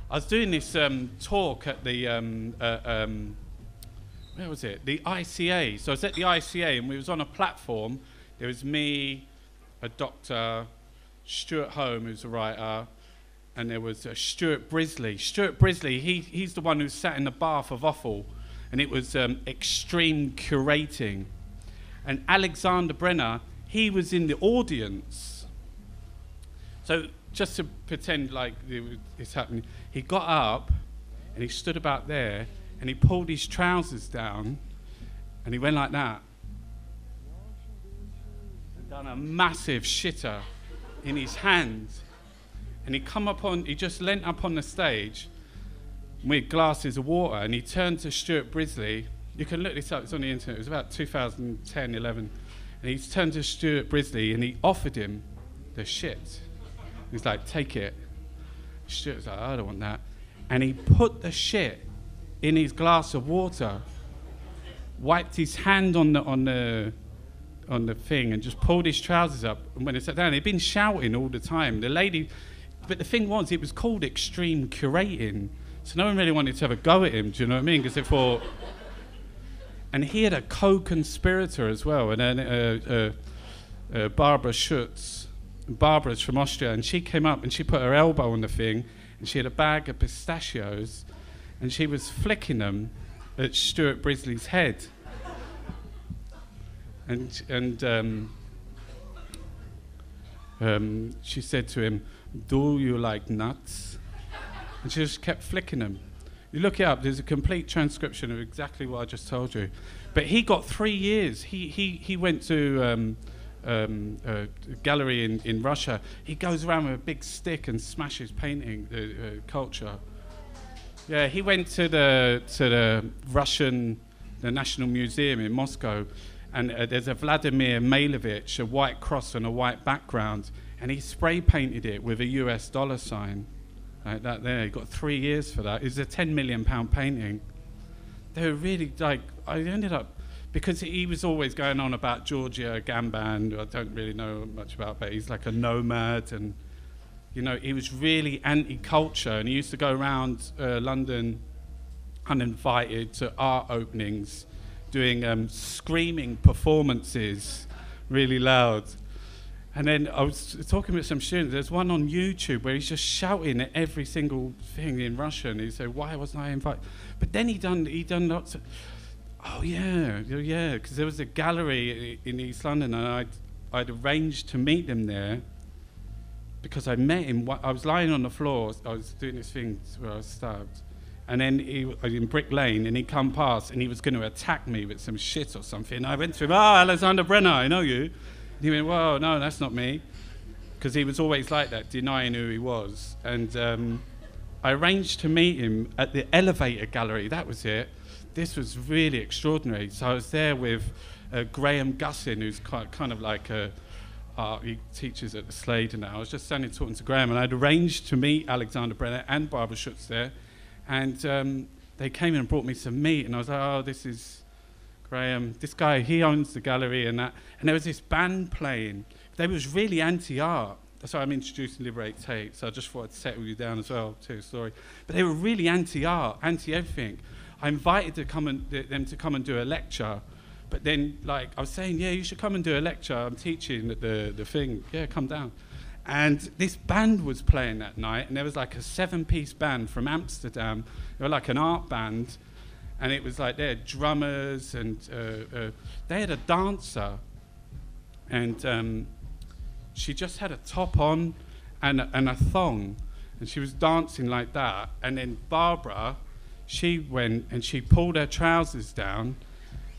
I was doing this talk at the where was it? The ICA. So I was at the ICA, and we was on a platform. There was me, a doctor, Stuart Home, who's a writer, and there was Stuart Brisley. Stuart Brisley, he's the one who sat in the bath of offal, and it was extreme curating. And Alexander Brenner, he was in the audience. So just to pretend like it's happening, he got up and he stood about there and he pulled his trousers down and he went like that and done a massive shitter in his hand. And he just leant up on the stage with glasses of water, and he turned to Stuart Brisley. You can look this up, it's on the internet. It was about 2010, 11. And he turned to Stuart Brisley and he offered him the shit. He's like, take it. Stuart was like, I don't want that. And he put the shit in his glass of water, wiped his hand on the thing, and just pulled his trousers up. And when he sat down, he'd been shouting all the time. The lady, but the thing was, it was called extreme curating. So no one really wanted to have a go at him, do you know what I mean? Because they thought... And he had a co-conspirator as well, and then Barbara Schutz. Barbara's from Austria, and she came up and she put her elbow on the thing, and she had a bag of pistachios, and she was flicking them at Stuart Brisley's head. And she said to him, "Do you like nuts?" And she just kept flicking them. You look it up, there's a complete transcription of exactly what I just told you. But he got 3 years. He went to a gallery in Russia. He goes around with a big stick and smashes painting culture. Yeah, he went to the Russian, the National Museum in Moscow, and there's a Vladimir Malevich, a white cross on a white background, and he spray painted it with a US dollar sign. Like that there, he got 3 years for that. It was a £10 million painting. They were really like, I ended up, because he was always going on about Georgia Gamban, who I don't really know much about, but he's like a nomad, and you know, he was really anti-culture, and he used to go around London uninvited to art openings, doing screaming performances really loud. And then I was talking with some students. There's one on YouTube where he's just shouting at every single thing in Russian. He said, "Why wasn't I invited?" But then he done lots of. Oh yeah, because there was a gallery in East London, and I'd arranged to meet him there. Because I met him, I was lying on the floor. I was doing this thing where I was stabbed, and then I was in Brick Lane, and he come past, and he was going to attack me with some shit or something. And I went to him, Alexander Brenner, I know you. And he went, "Whoa, no, that's not me," because he was always like that, denying who he was. And I arranged to meet him at the Elevator Gallery. That was it. This was really extraordinary. So I was there with Graham Gussin, who's kind of like he teaches at the Sladen now. I was just standing talking to Graham, and I'd arranged to meet Alexander Brenner and Barbara Schutz there. And they came in and brought me some meat, and I was like, "Oh, this is Graham, this guy, he owns the gallery," and that. And there was this band playing. They was really anti-art. That's why I'm introducing Liberate Tate, so I just thought I'd settle you down as well, too, sorry. But they were really anti-art, anti-everything. I invited them to come and do a lecture, but then, like, I was saying, "Yeah, you should come and do a lecture. I'm teaching at the thing. Yeah, come down." And this band was playing that night, and there was like a 7-piece band from Amsterdam. They were like an art band. And it was like they had drummers, and they had a dancer, and she just had a top on and a thong, and she was dancing like that. And then Barbara, she went and she pulled her trousers down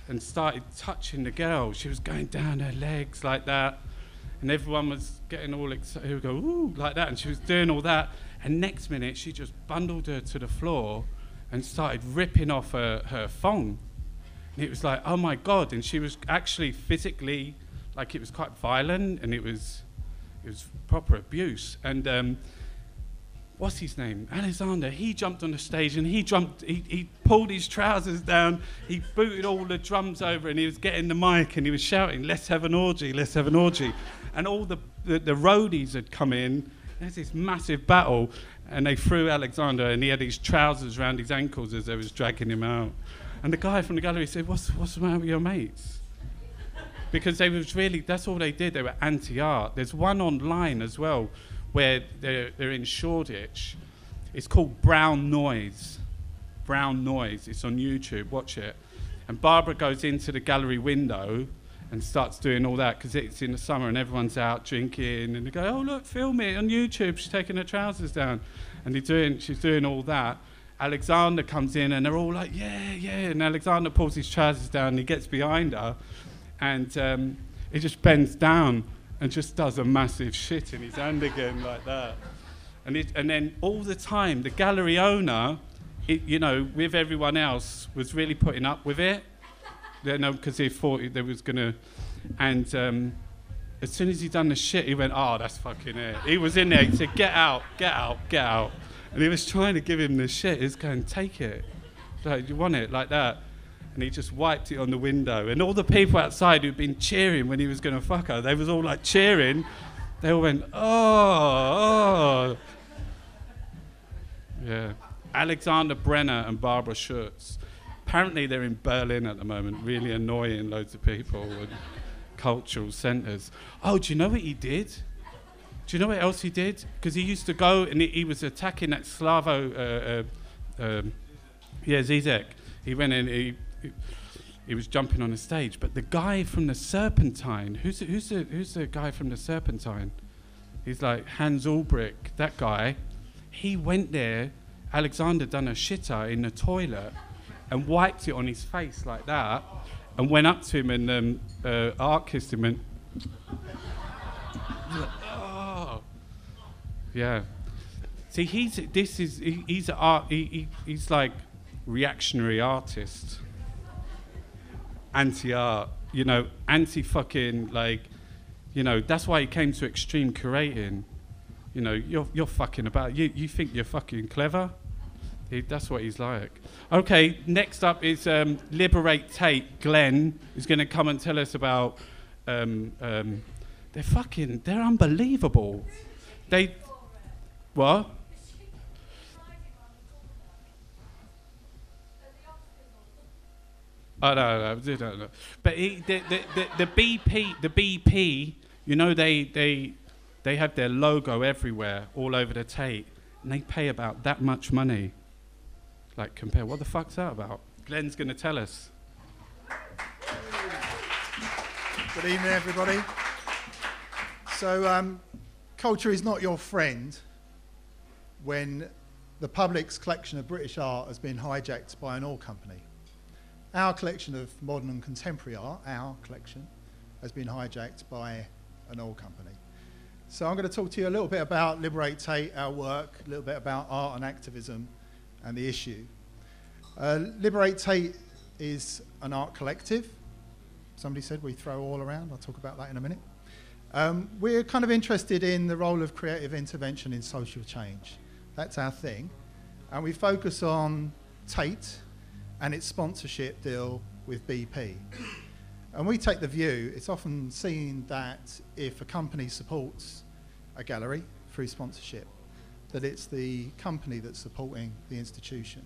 and started touching the girl. She was going down her legs like that, and everyone was getting all excited. They would go, "Ooh," like that, and she was doing all that. And next minute, she just bundled her to the floor and started ripping off her thong. And it was like, oh my God. And she was actually physically, like, it was quite violent, and it was proper abuse. And what's his name? Alexander, he jumped on the stage, and he pulled his trousers down, he booted all the drums over, and he was getting the mic, and he was shouting, "Let's have an orgy, let's have an orgy." And all the roadies had come in, There's this massive battle, and they threw Alexander, and he had his trousers around his ankles as they was dragging him out. And the guy from the gallery said, what's the matter with your mates? Because they was really, that's all they did, they were anti-art. There's one online as well, where they're in Shoreditch. It's called Brown Noise. Brown Noise, it's on YouTube, watch it. And Barbara goes into the gallery window and starts doing all that, because it's in the summer and everyone's out drinking, and they go, oh look, film it on YouTube, she's taking her trousers down. And she's doing all that. Alexander comes in and they're all like, yeah, yeah, and Alexander pulls his trousers down and he gets behind her, and he just bends down and just does a massive shit in his hand again like that. And then all the time, the gallery owner, with everyone else, was really putting up with it. Because he thought they was going to... And as soon as he done the shit, he went, oh, that's fucking it. He was in there, he said, get out, get out, get out. And he was trying to give him the shit. He was going, take it. Like, you want it? Like that. And he just wiped it on the window. And all the people outside who'd been cheering when he was going to fuck her, they was all like cheering. They all went, oh. Yeah. Alexander Brenner and Barbara Schutz. Apparently they're in Berlin at the moment, really annoying loads of people and cultural centres. Oh, do you know what he did? Do you know what else he did? Because he used to go and he was attacking that Zizek. He went in, he was jumping on the stage. But the guy from the Serpentine, who's the guy from the Serpentine? He's like Hans Ulbrich, that guy. He went there, Alexander done a shitter in the toilet and wiped it on his face like that, and went up to him and art kissed him and oh. Yeah. See, he's like reactionary artist, anti-art, anti-fucking, like, that's why he came to extreme curating. You're fucking about, you think you're fucking clever? That's what he's like. Okay, next up is Liberate Tate. Glenn is going to come and tell us about, they're unbelievable. What? Oh, no. But the BP, they have their logo everywhere, all over the Tate, and they pay about that much money. Like, compare, what the fuck's that about? Glenn's going to tell us. Good evening, everybody. So, culture is not your friend when the public's collection of British art has been hijacked by an oil company. Our collection of modern and contemporary art, our collection, has been hijacked by an oil company. So I'm going to talk to you a little bit about Liberate Tate, our work, a little bit about art and activism and the issue. Liberate Tate is an art collective. Somebody said we throw all around. I'll talk about that in a minute. We're kind of interested in the role of creative intervention in social change. That's our thing. And we focus on Tate and its sponsorship deal with BP. And we take the view, it's often seen that if a company supports a gallery through sponsorship, that it's the company that's supporting the institution.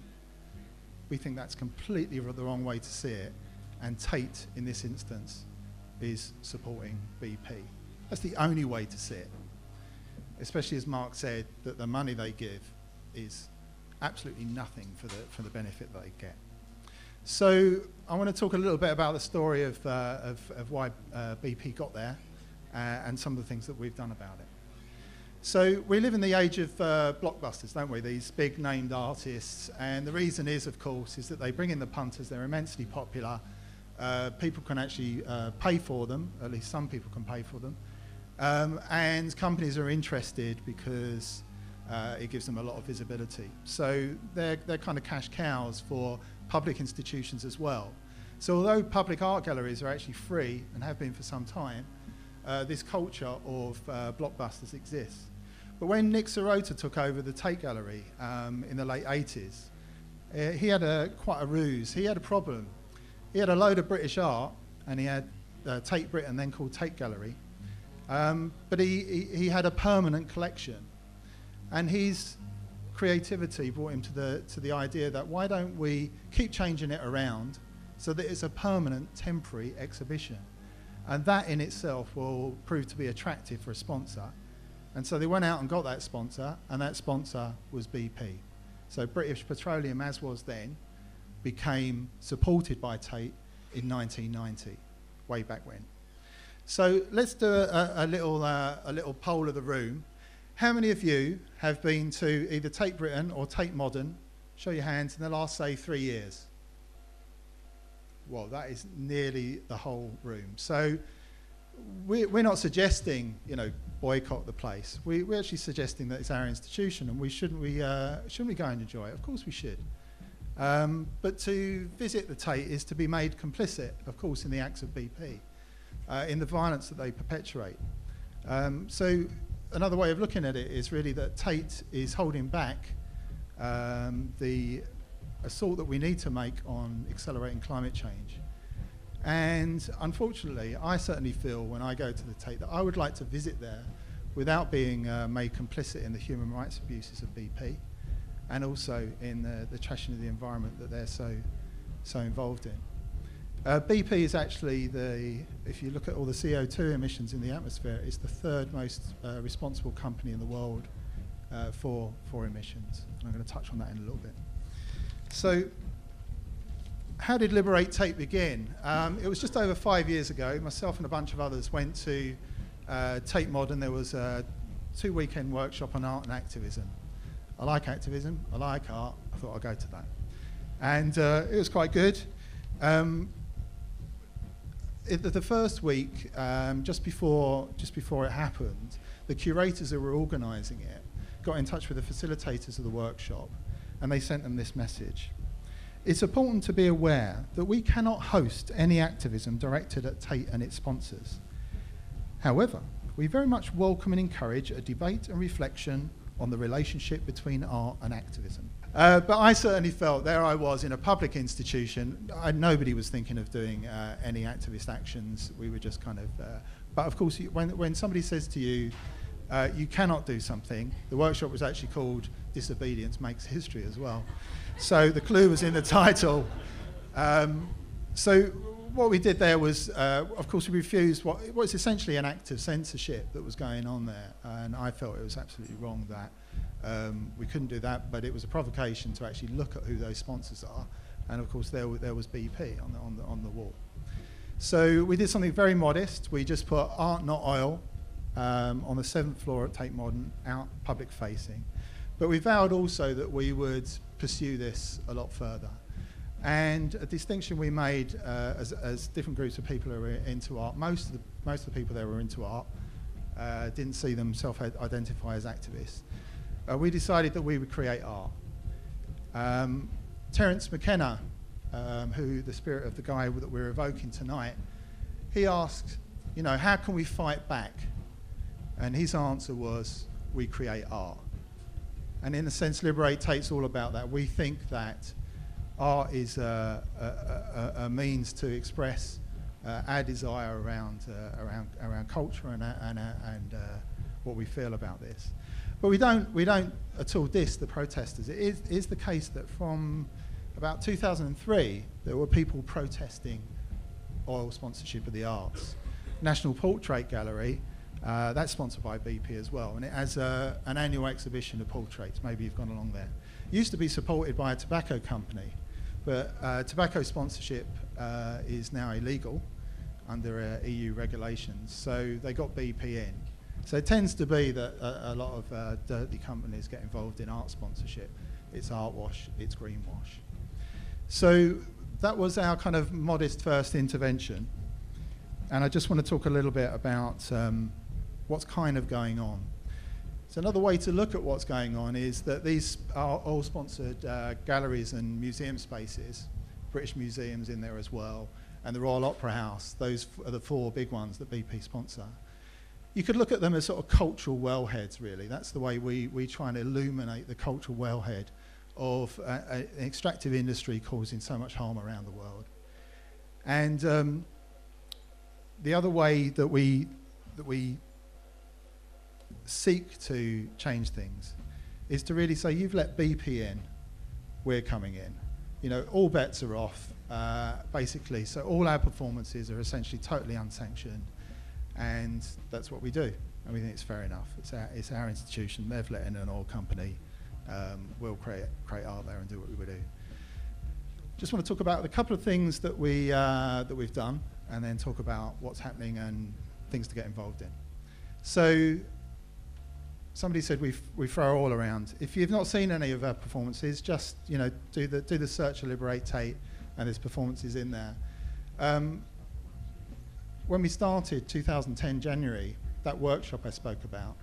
We think that's completely the wrong way to see it, and Tate, in this instance, is supporting BP. That's the only way to see it, especially as Mark said, that the money they give is absolutely nothing for the benefit they get. So I want to talk a little bit about the story of why BP got there and some of the things that we've done about it. So we live in the age of blockbusters, don't we? These big named artists, and the reason is, of course, is that they bring in the punters. They're immensely popular. People can actually pay for them. At least some people can pay for them, and companies are interested because it gives them a lot of visibility. So they're kind of cash cows for public institutions as well. So although public art galleries are actually free and have been for some time, this culture of blockbusters exists. But when Nick Sirota took over the Tate Gallery in the late 80s, he had quite a ruse. He had a problem. He had a load of British art, and he had Tate Britain, then called Tate Gallery. But he had a permanent collection And his creativity brought him to the idea that why don't we keep changing it around so that it's a permanent, temporary exhibition. And that in itself will prove to be attractive for a sponsor. And so they went out and got that sponsor, and that sponsor was BP. So British Petroleum, as was then, became supported by Tate in 1990, way back when. So let's do a little poll of the room. How many of you have been to either Tate Britain or Tate Modern, show your hands, in the last, say, 3 years? Well, that is nearly the whole room. So we're not suggesting, boycott the place. We're actually suggesting that it's our institution, and shouldn't we go and enjoy it? Of course we should. But to visit the Tate is to be made complicit, of course, in the acts of BP, in the violence that they perpetuate. So another way of looking at it is really that Tate is holding back the assault that we need to make on accelerating climate change. And unfortunately, I certainly feel when I go to the Tate that I would like to visit there without being made complicit in the human rights abuses of BP, and also in the trashing of the environment that they're so involved in. BP is actually if you look at all the CO2 emissions in the atmosphere, it's the third most responsible company in the world for emissions. And I'm going to touch on that in a little bit. So, how did Liberate Tate begin? It was just over 5 years ago. Myself and a bunch of others went to Tate Modern. There was a 2-weekend workshop on art and activism. I like activism, I like art, I thought I'd go to that. And it was quite good. The first week, just before it happened, the curators who were organising it got in touch with the facilitators of the workshop, and they sent them this message. It's important to be aware that we cannot host any activism directed at Tate and its sponsors. However, we very much welcome and encourage a debate and reflection on the relationship between art and activism. But I certainly felt there I was in a public institution. Nobody was thinking of doing any activist actions. We were just kind of... but of course, when somebody says to you, you cannot do something, the workshop was actually called Disobedience Makes History as well. So the clue was in the title. So what we did there was, of course, we refused what was essentially an act of censorship that was going on there. And I felt it was absolutely wrong that we couldn't do that, but it was a provocation to actually look at who those sponsors are. And of course, there was BP on the wall. So we did something very modest. We just put Art Not Oil on the 7th floor at Tate Modern, out public facing. But we vowed also that we would pursue this a lot further. And a distinction we made as different groups of people who were into art, most of the people there were into art, didn't see them self-identify as activists. We decided that we would create art. Terence McKenna, who the spirit of the guy that we're evoking tonight, he asked, how can we fight back? And his answer was, we create art. And in a sense, Liberate Tate's all about that. We think that art is a means to express our desire around culture and what we feel about this. But we don't at all diss the protesters. It is the case that from about 2003, there were people protesting oil sponsorship of the arts. National Portrait Gallery, that's sponsored by BP as well, and it has an annual exhibition of portraits. Maybe you've gone along there. It used to be supported by a tobacco company, but tobacco sponsorship is now illegal under EU regulations, so they got BP in. So it tends to be that a lot of dirty companies get involved in art sponsorship. It's art wash, it's greenwash. So that was our kind of modest first intervention. And I just want to talk a little bit about what's kind of going on. So another way to look at what's going on is that these are all sponsored galleries and museum spaces, British museums in there as well, and the Royal Opera House. Those are the 4 big ones that BP sponsor. You could look at them as sort of cultural wellheads, really. That's the way we try and illuminate the cultural wellhead of an extractive industry causing so much harm around the world. And the other way that we seek to change things is to really say, you've let BP in, we're coming in. You know, all bets are off, basically. So all our performances are essentially totally unsanctioned, and that's what we do. And we think it's fair enough. It's our institution. They've let in an oil company. We'll create art there and do what we would do. Just want to talk about a couple of things that we've done, and then talk about what's happening and things to get involved in. So somebody said we throw all around. If you've not seen any of our performances, just do the search of Liberate Tate, and there's performances in there. When we started 2010 January, that workshop I spoke about,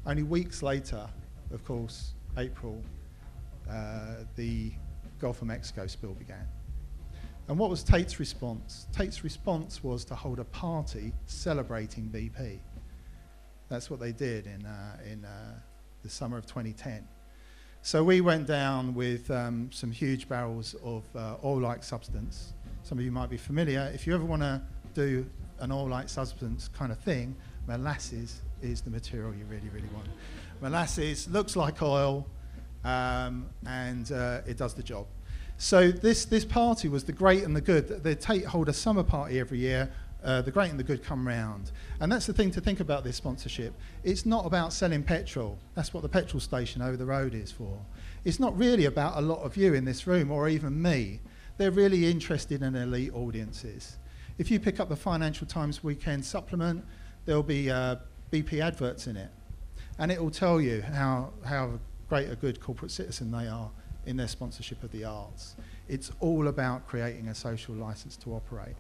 only weeks later, of course, April, the Gulf of Mexico spill began. And what was Tate's response? Tate's response was to hold a party celebrating BP. That's what they did in the summer of 2010. So we went down with some huge barrels of oil-like substance. Some of you might be familiar. If you ever want to do an oil-like substance kind of thing, molasses is the material you really, really want. Molasses looks like oil, and it does the job. So this party was the great and the good. The Tate hold a summer party every year. The great and the good come round. And that's the thing to think about this sponsorship. It's not about selling petrol. That's what the petrol station over the road is for. It's not really about a lot of you in this room, or even me. They're really interested in elite audiences. If you pick up the Financial Times Weekend Supplement, there'll be BP adverts in it. And it will tell you how great a good corporate citizen they are in their sponsorship of the arts. It's all about creating a social license to operate.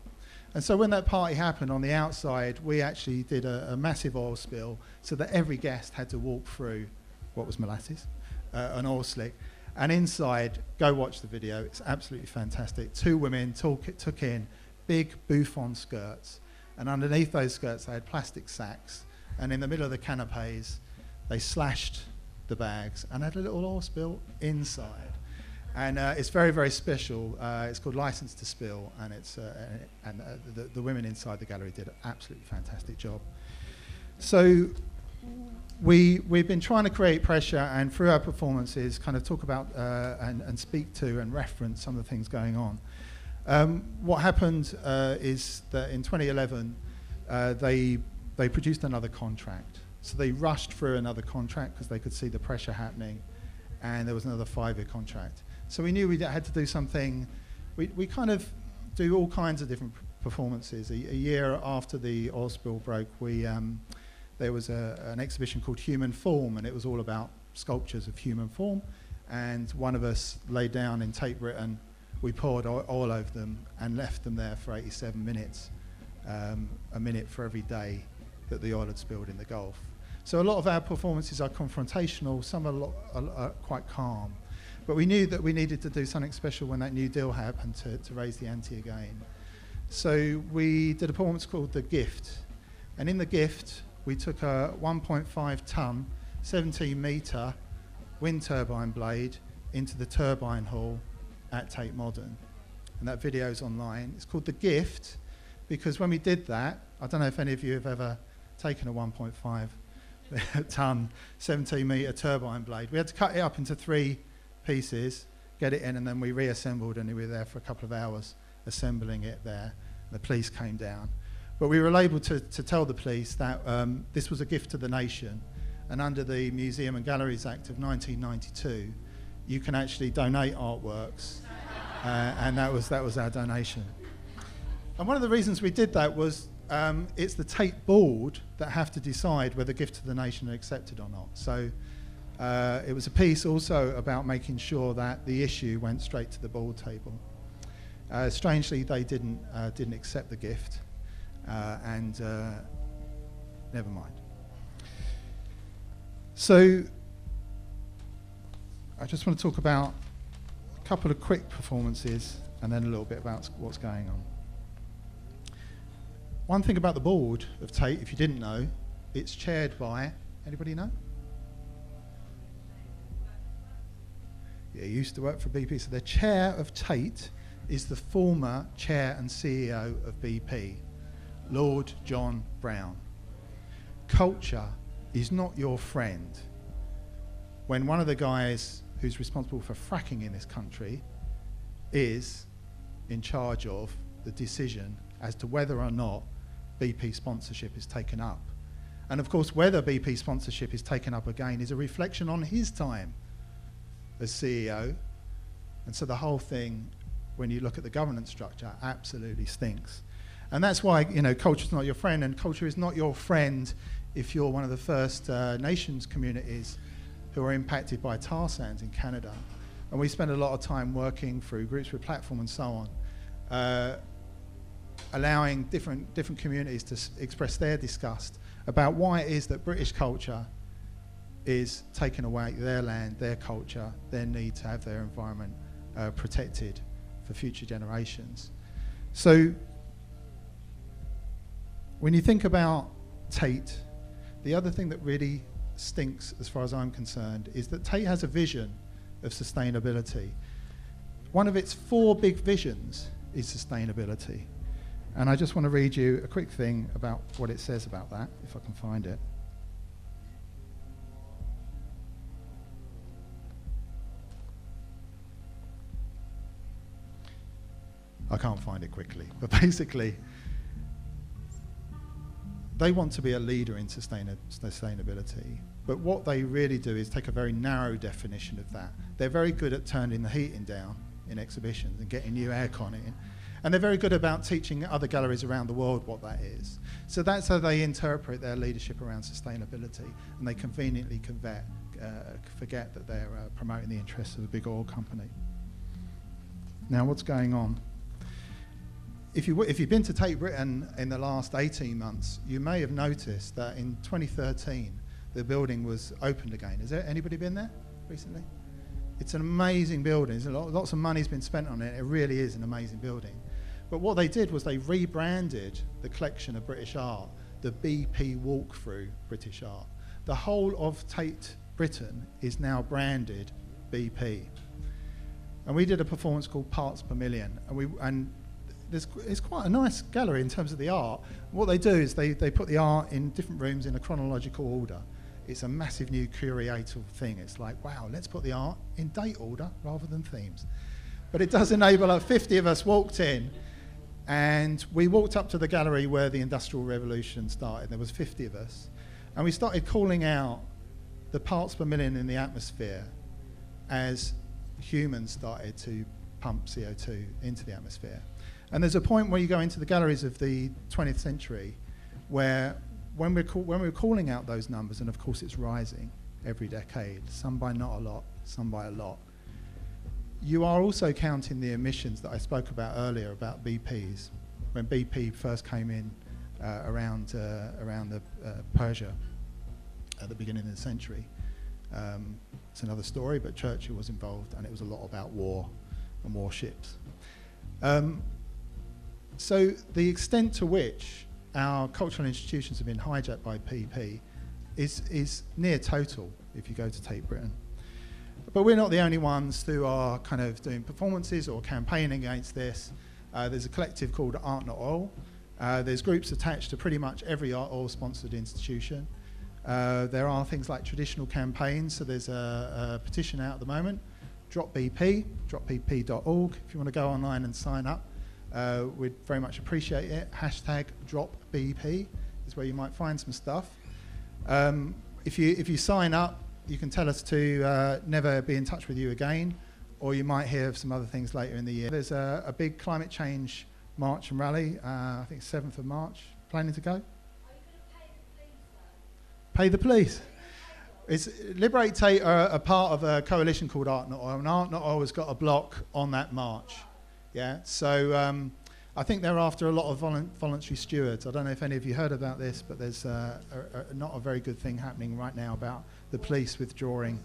And so when that party happened on the outside, we actually did a massive oil spill so that every guest had to walk through what was molasses, an oil slick. And inside, go watch the video, it's absolutely fantastic. Two women took in big bouffant skirts, and underneath those skirts they had plastic sacks, and in the middle of the canapes they slashed the bags and had a little oil spill inside. And it's very, very special. It's called License to Spill, and the women inside the gallery did an absolutely fantastic job. So we've been trying to create pressure, and through our performances kind of talk about and speak to and reference some of the things going on. What happened is that in 2011 they produced another contract. So they rushed through another contract because they could see the pressure happening, and there was another 5-year contract. So we knew we had to do something. We kind of do all kinds of different performances. A year after the oil spill broke, there was an exhibition called Human Form, and it was all about sculptures of human form. And one of us laid down in Tate Britain. We poured oil over them and left them there for 87 minutes, a minute for every day that the oil had spilled in the Gulf. So a lot of our performances are confrontational, some are quite calm. But we knew that we needed to do something special when that new deal happened to raise the ante again. So we did a performance called The Gift. And in The Gift, we took a 1.5 ton, 17 metre wind turbine blade into the turbine hall at Tate Modern. And that video's online. It's called The Gift because when we did that, I don't know if any of you have ever taken a 1.5 ton, 17 metre turbine blade. We had to cut it up into 3 pieces, get it in, and then we reassembled, and we were there for a couple of hours assembling it there. The police came down. But we were able to tell the police that this was a gift to the nation, and under the Museum and Galleries Act of 1992, you can actually donate artworks, and that was our donation. And one of the reasons we did that was it's the Tate board that have to decide whether gift to the nation are accepted or not. So it was a piece also about making sure that the issue went straight to the board table. Strangely, they didn't accept the gift, and never mind. So I just want to talk about a couple of quick performances and then a little bit about what's going on. One thing about the board of Tate, if you didn't know, it's chaired by, anybody know? Yeah, he used to work for BP. So the chair of Tate is the former chair and CEO of BP, Lord John Brown. Culture is not your friend. when one of the guys who's responsible for fracking in this country is in charge of the decision as to whether or not BP sponsorship is taken up. And of course, whether BP sponsorship is taken up again is a reflection on his time as CEO. And so the whole thing, when you look at the governance structure, absolutely stinks. And that's why, you know, culture's not your friend, and culture is not your friend if you're one of the First Nations communities who are impacted by tar sands in Canada. And we spend a lot of time working through Groups with Platform and so on, allowing different communities to express their disgust about why it is that British culture is taking away their land, their culture, their need to have their environment protected for future generations. So when you think about Tate, the other thing that really stinks as far as I'm concerned is that Tate has a vision of sustainability. One of its 4 big visions is sustainability. And I just want to read you a quick thing about what it says about that, if I can find it. I can't find it quickly, but basically, they want to be a leader in sustainability, but what they really do is take a very narrow definition of that. They're very good at turning the heating down in exhibitions and getting new aircon in, and they're very good about teaching other galleries around the world what that is. So that's how they interpret their leadership around sustainability, and they conveniently forget that they're promoting the interests of a big oil company. Now, what's going on? If you've been to Tate Britain in the last 18 months, you may have noticed that in 2013, the building was opened again. Has anybody been there recently? It's an amazing building. Lots of money's been spent on it. It really is an amazing building. But what they did was they rebranded the collection of British art, the BP Walkthrough British Art. The whole of Tate Britain is now branded BP. And we did a performance called Parts Per Million, and it's quite a nice gallery in terms of the art. What they do is they put the art in different rooms in a chronological order. It's a massive new curated thing. It's like, wow, let's put the art in date order rather than themes. But it does enable, 50 of us walked in, and we walked up to the gallery where the Industrial Revolution started. There was 50 of us. And we started calling out the parts per million in the atmosphere as humans started to pump CO2 into the atmosphere. And there's a point where you go into the galleries of the 20th century where when we're calling out those numbers, and of course it's rising every decade, some by not a lot, some by a lot, you are also counting the emissions that I spoke about earlier about BPs. When BP first came in around the Persia at the beginning of the century. It's another story, but Churchill was involved, and it was a lot about war and warships. So the extent to which our cultural institutions have been hijacked by PP is near total if you go to Tate Britain. But we're not the only ones who are kind of doing performances or campaigning against this. There's a collective called Art Not Oil. There's groups attached to pretty much every art oil-sponsored institution. There are things like traditional campaigns, so there's a petition out at the moment, Drop BP, dropbp.org, if you want to go online and sign up. We'd very much appreciate it. Hashtag DropBP is where you might find some stuff. If you sign up, you can tell us to never be in touch with you again, or you might hear of some other things later in the year. There's a big climate change march and rally, I think 7th of March. Planning to go? Are you going to pay the police? Pay the police? It's Liberate Tate are a part of a coalition called Art Not Oil, and Art Not Oil has got a block on that march. Yeah, so I think they're after a lot of voluntary stewards. I don't know if any of you heard about this, but there's not a very good thing happening right now about the police withdrawing.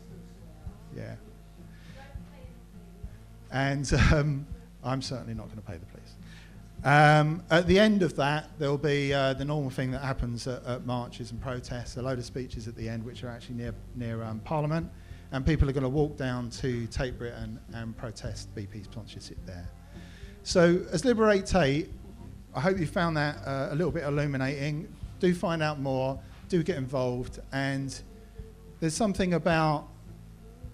Yeah. And I'm certainly not going to pay the police. At the end of that, there'll be the normal thing that happens at marches and protests, a load of speeches at the end, which are actually near Parliament, and people are going to walk down to Tate Britain and protest BP sponsorship there. So as Liberate Tate, I hope you found that a little bit illuminating. Do find out more, do get involved, and there's something about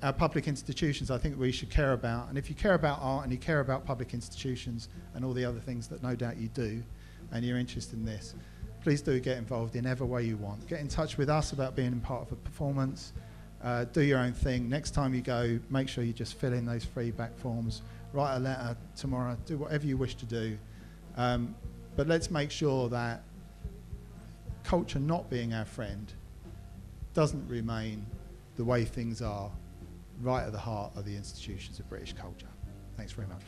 our public institutions I think we should care about. And if you care about art and you care about public institutions and all the other things that no doubt you do, and you're interested in this, please do get involved in every way you want. Get in touch with us about being part of a performance. Do your own thing. Next time you go, make sure you just fill in those feedback forms. Write a letter tomorrow. Do whatever you wish to do. But let's make sure that culture not being our friend doesn't remain the way things are right at the heart of the institutions of British culture. Thanks very much.